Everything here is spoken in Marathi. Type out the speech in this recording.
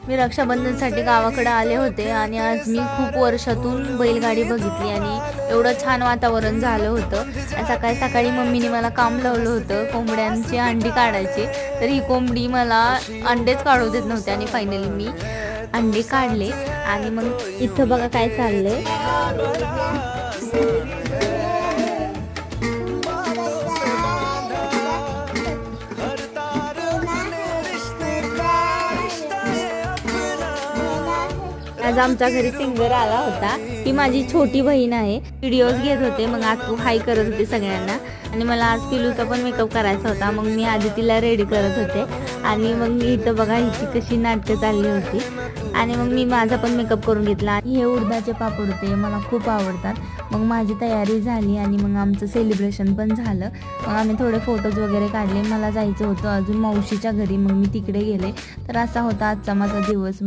मी रक्षाबंधनसाठी गावाकडे आले होते आणि आज मी खूप वर्षातून बैलगाडी बघितली आणि एवढं छान वातावरण झालं होतं. आणि सकाळी सकाळी मम्मीने मला काम लावलं होतं कोंबड्यांची अंडी काढायची. तर ही कोंबडी मला अंडेच काढू देत नव्हते आणि फायनली मी अंडे काढले. आणि मग इथं बघा काय चाललंय. आज आमच्या घरी सिंगर आला होता. ही माझी छोटी बहीण आहे. व्हिडिओज घेत होते, मग आज हाय करत होते सगळ्यांना. आणि मला आज पिलूचा पण मेकअप करायचा होता, मग मी आधी तिला रेडी करत होते. आणि मग मी इथं बघा हिची कशी नाटकं चालली होती. आणि मग मी माझा पण मेकअप करून घेतला. आणि हे उडदाचे पापड होते, मला खूप आवडतात. मग माझी तयारी झाली आणि मग आमचं सेलिब्रेशन पण झालं. मग आम्ही थोडे फोटोज वगैरे काढले. मला जायचं होतं अजून मावशीच्या घरी, मग मी तिकडे गेले. तर असा होता आजचा माझा दिवस.